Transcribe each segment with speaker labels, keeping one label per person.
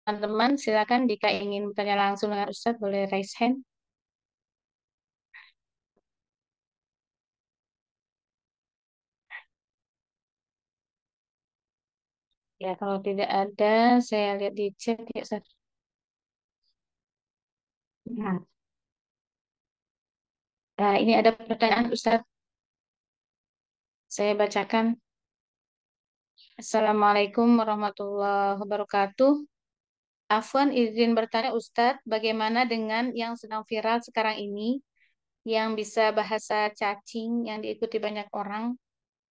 Speaker 1: Teman-teman, silakan jika ingin bertanya langsung dengan Ustadz, boleh raise hand. Ya, kalau tidak ada, saya lihat di chat ya, Ustadz. Nah, ini ada pertanyaan Ustadz. Saya bacakan. Assalamualaikum warahmatullahi wabarakatuh. Afwan izin bertanya Ustadz, bagaimana dengan yang sedang viral sekarang ini, yang bisa bahasa cacing, yang diikuti banyak orang?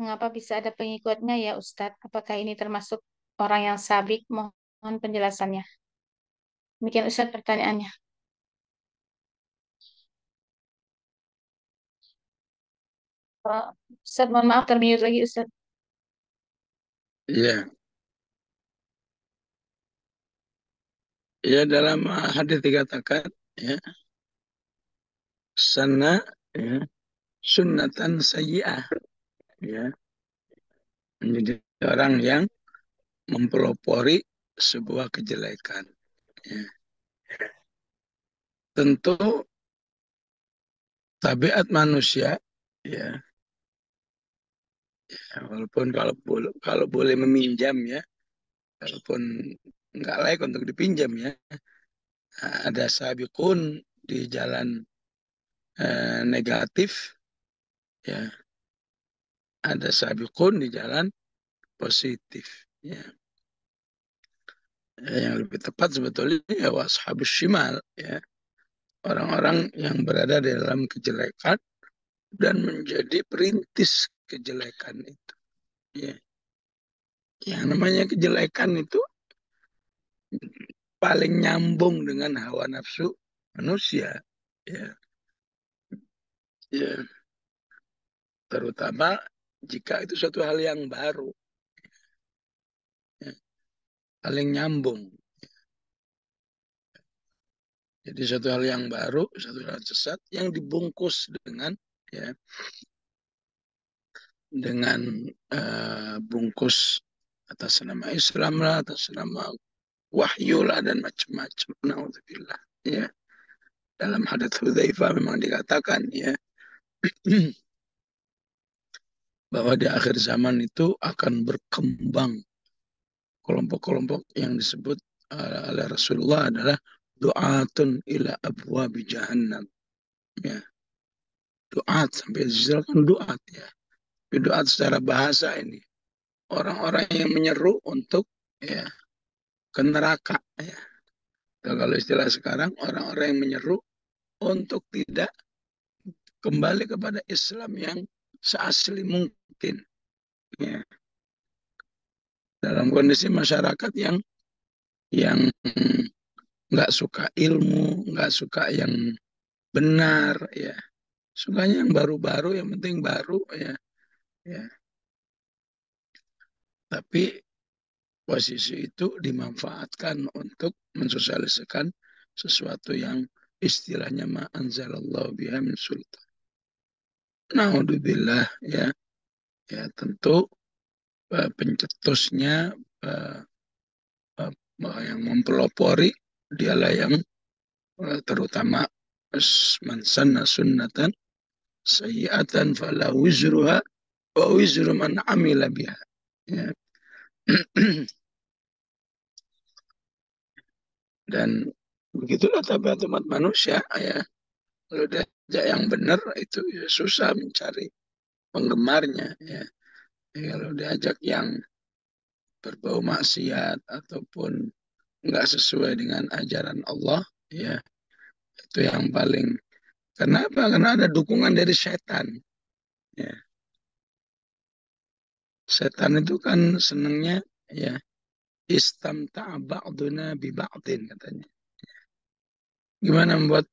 Speaker 1: Mengapa bisa ada pengikutnya ya Ustadz? Apakah ini termasuk orang yang sabik? Mohon penjelasannya. Demikian Ustadz pertanyaannya. Oh, Ustadz, mohon maaf termute lagi Ustadz.
Speaker 2: Ya, ya dalam hadis dikatakan ya sana ya sunnatan sayyi'ah ya menjadi orang yang mempelopori sebuah kejelekan. Ya. Tentu tabiat manusia ya, walaupun kalau boleh meminjam ya, walaupun nggak layak untuk dipinjam ya, ada sabiqun di jalan negatif ya, ada sabiqun di jalan positif ya. Yang lebih tepat sebetulnya ya washabus shimal ya, orang-orang yang berada di dalam kejelekan dan menjadi perintis kejelekan itu ya. Yang namanya kejelekan itu paling nyambung dengan hawa nafsu manusia ya, ya terutama jika itu suatu hal yang baru ya, paling nyambung. Jadi suatu hal yang baru, suatu hal sesat yang dibungkus dengan ya dengan bungkus atas nama Islam lah, atas nama wahyu lah dan macam-macam. Naudzubillah. Ya, dalam hadits Hudzaifah memang dikatakan ya bahwa di akhir zaman itu akan berkembang kelompok-kelompok yang disebut oleh Rasulullah adalah du'atun ila abwabi jahannam. Ya, du'at sampai disebutkan du'at ya. Du'at secara bahasa ini orang-orang yang menyeru untuk ya ke neraka ya. Kalau istilah sekarang orang-orang yang menyeru untuk tidak kembali kepada Islam yang seasli mungkin ya. Dalam kondisi masyarakat yang nggak suka ilmu, nggak suka yang benar ya, sukanya yang baru-baru, yang penting baru ya, ya. Tapi posisi itu dimanfaatkan untuk mensosialisasikan sesuatu yang istilahnya ma anzalallahu biha min sultan. Naudzubillah ya, ya tentu pencetusnya uh, yang mempelopori dialah yang terutama man sanna sunnatan sayyi'atan fala wizruha wa wizru man amila biha ya. Dan begitulah tabiat umat manusia ya, kalau diajak yang benar itu ya susah mencari penggemarnya ya. Ya, kalau diajak yang berbau maksiat ataupun nggak sesuai dengan ajaran Allah ya, itu yang paling. Kenapa? Karena ada dukungan dari setan ya. Setan itu kan senangnya ya istamta'a ba'duna bi ba'din katanya. Gimana membuat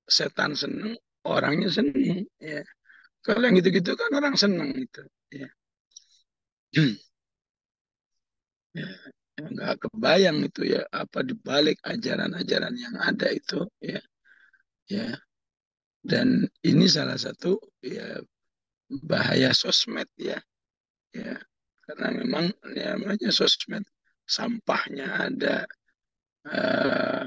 Speaker 2: setan senang, orangnya senang ya. Kalau yang gitu-gitu kan orang senang itu ya. Ya, ya nggak kebayang itu ya apa dibalik ajaran-ajaran yang ada itu ya, ya. Dan ini salah satu ya bahaya sosmed ya, ya. Karena memang ya namanya sosmed sampahnya ada, eh,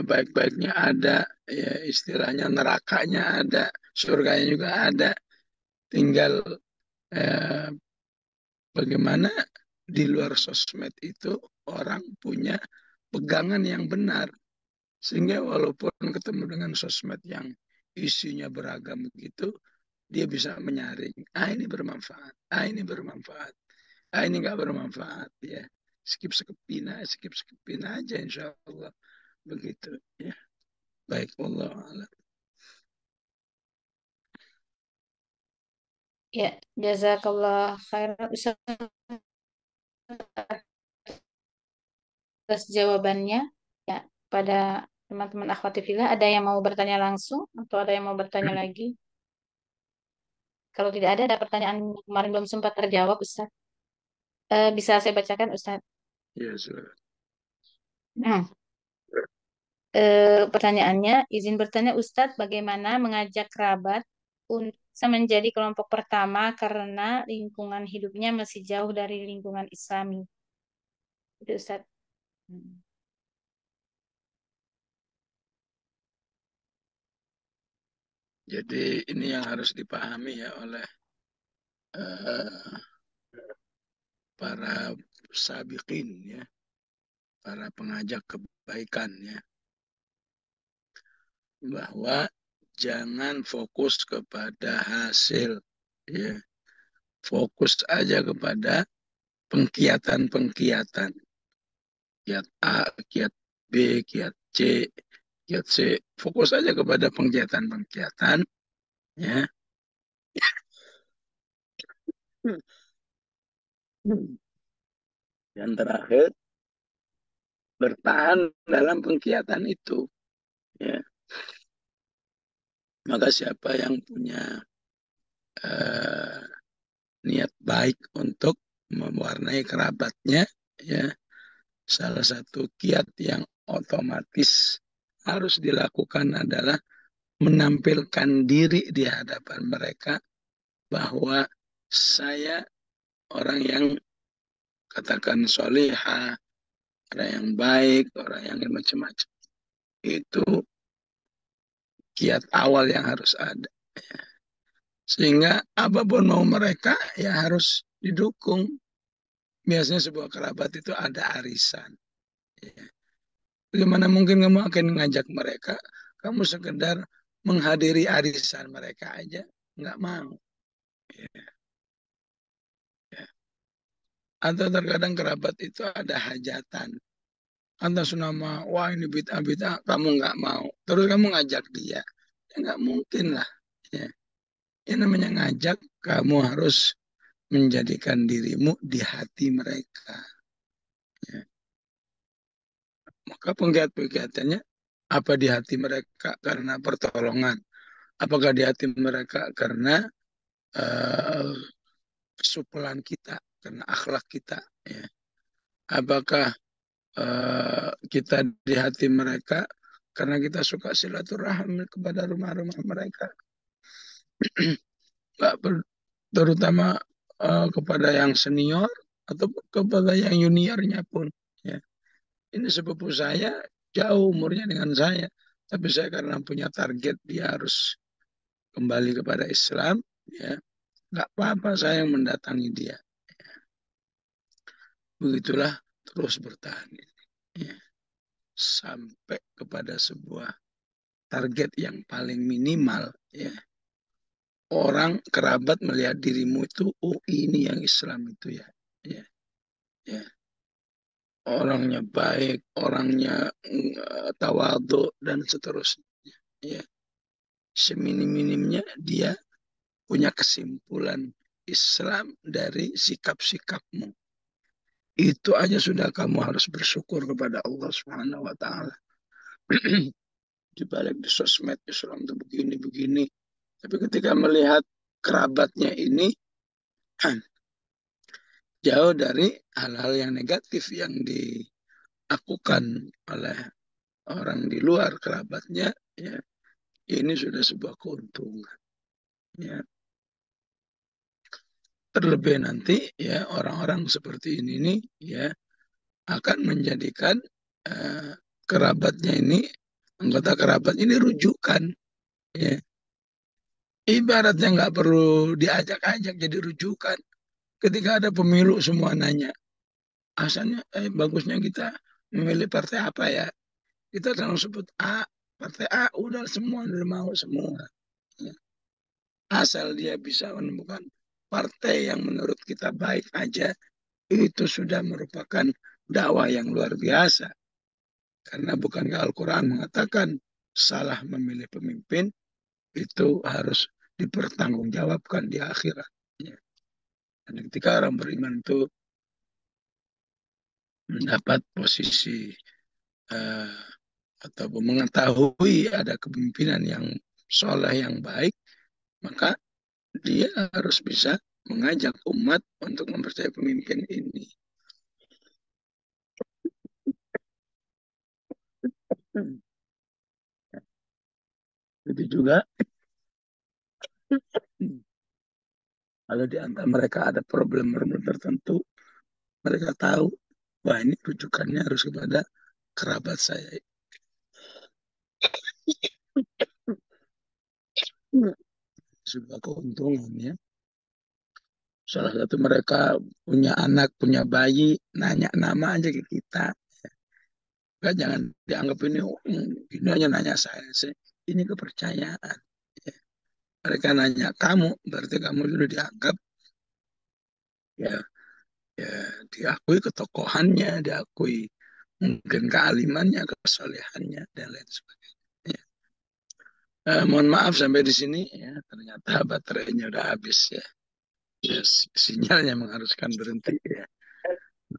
Speaker 2: baik-baiknya ada, ya istilahnya nerakanya ada, surganya juga ada. Tinggal eh, bagaimana di luar sosmed itu orang punya pegangan yang benar. Sehingga walaupun ketemu dengan sosmed yang isinya beragam begitu, dia bisa menyaring. Ah ini bermanfaat, ah ini bermanfaat, ah ini nggak bermanfaat. Ya, skip skipin aja insya Allah begitu. Ya, baik Allah.
Speaker 1: Ya, jazakallah khairan Ustaz atas jawabannya. Ya, pada teman-teman akhwati fillah, ada yang mau bertanya langsung atau ada yang mau bertanya lagi? Kalau tidak ada pertanyaan yang kemarin belum sempat terjawab, Ustaz. Bisa saya bacakan, Ustaz?
Speaker 2: Ya, sudah.
Speaker 1: Hmm. Pertanyaannya, izin bertanya Ustadz, bagaimana mengajak kerabat untuk bisa menjadi kelompok pertama karena lingkungan hidupnya masih jauh dari lingkungan Islami. Itu Ustadz. Hmm.
Speaker 2: Jadi ini yang harus dipahami ya oleh eh, para sabiqin ya, para pengajak kebaikan ya, bahwa jangan fokus kepada hasil ya, fokus aja kepada pengkiatan-pengkiatan, kiat A, kiat B, kiat C, kiat C, fokus aja kepada pengkiatan-pengkiatan ya. Yang terakhir, bertahan dalam pengkiatan itu ya. Maka siapa yang punya eh, niat baik untuk mewarnai kerabatnya ya, salah satu kiat yang otomatis harus dilakukan adalah menampilkan diri di hadapan mereka bahwa saya orang yang katakan solihah, orang yang baik, orang yang macam-macam. Itu kiat awal yang harus ada. Sehingga apapun mau mereka ya harus didukung. Biasanya sebuah kerabat itu ada arisan. Ya. Bagaimana mungkin kamu akan mengajak mereka, kamu sekedar menghadiri arisan mereka aja, nggak mau. Ya. Ya. Atau terkadang kerabat itu ada hajatan. Atas nama, wah ini bid'ah-bid'ah, kamu nggak mau. Terus kamu ngajak dia. Ya nggak mungkin lah. Ya. Yang namanya ngajak, kamu harus menjadikan dirimu di hati mereka. Ya. Maka penggiat-penggiatannya, apa di hati mereka karena pertolongan? Apakah di hati mereka karena uh, kesupelan kita, karena akhlak kita? Ya. Apakah kita di hati mereka karena kita suka silaturahmi kepada rumah-rumah mereka? Terutama kepada yang senior atau kepada yang juniornya pun. Ya. Ini sepupu saya jauh umurnya dengan saya, tapi saya karena punya target dia harus kembali kepada Islam, ya nggak apa-apa saya yang mendatangi dia. Begitulah terus bertahan, ya, sampai kepada sebuah target yang paling minimal. Ya, orang kerabat melihat dirimu itu, oh ini yang Islam itu ya, ya, ya. Orangnya baik, orangnya tawadhu dan seterusnya. Ya, seminim-minimnya dia punya kesimpulan Islam dari sikap-sikapmu. Itu aja sudah kamu harus bersyukur kepada Allah Subhanahu wa taala. Di balik di sosmed Islam itu begini-begini. Tapi ketika melihat kerabatnya ini jauh dari hal-hal yang negatif yang dilakukan oleh orang di luar kerabatnya, ya, ini sudah sebuah keuntungan. Ya. Terlebih nanti ya orang-orang seperti ini nih ya akan menjadikan eh, kerabatnya ini, anggota kerabat ini rujukan. Ya. Ibaratnya nggak perlu diajak-ajak jadi rujukan. Ketika ada pemilu semua nanya, asalnya bagusnya kita memilih partai apa ya? Kita selalu sebut A, partai A udah semua udah mau semua. Ya. Asal dia bisa menemukan partai yang menurut kita baik aja, itu sudah merupakan dakwah yang luar biasa. Karena bukankah Al-Quran mengatakan salah memilih pemimpin itu harus dipertanggungjawabkan di akhirat. Ya. Dan ketika orang beriman itu mendapat posisi eh, atau mengetahui ada kepemimpinan yang soleh yang baik, maka dia harus bisa mengajak umat untuk mempercayai pemimpin ini. Hmm. Itu juga kalau di antara mereka ada problem-problem tertentu, mereka tahu, wah ini rujukannya harus kepada kerabat saya. Sebuah keuntungan ya. Salah satu mereka punya anak, punya bayi, nanya nama aja ke kita. Kan jangan dianggap ini, oh, ini hanya nanya saya sih. Ini kepercayaan. Ya. Mereka nanya kamu, berarti kamu sudah dianggap ya, ya diakui ketokohannya, diakui mungkin kealimannya, kesolehannya dan lain sebagainya. Ya. Mohon maaf sampai di sini ya, ternyata baterainya udah habis ya. Ya, sinyalnya mengharuskan berhenti ya.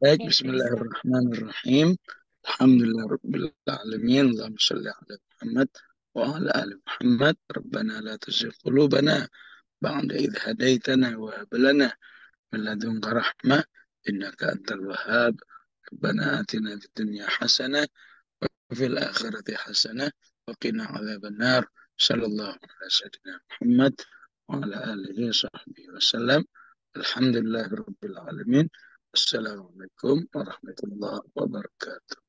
Speaker 2: Baik,
Speaker 1: Ya, Ustaz.
Speaker 2: bismillahirrahmanirrahim. Alhamdulillah rabbil alamin. Allahumma shalli ala Muhammad wa ala ali Muhammad. Rabbana la tuzigh qulubana ba'da idh hadaitana wa hab lana min ladunka rahmah innaka antal wahhab. Rabbana atina fid dunya hasanah wa fil akhirati hasanah wa qina adzabannar. Sallallahu ala sayyidina Muhammad wa ala alihi wa sahbihi wasallam. Alhamdulillah rabbil alamin. Assalamualaikum warahmatullahi wabarakatuh.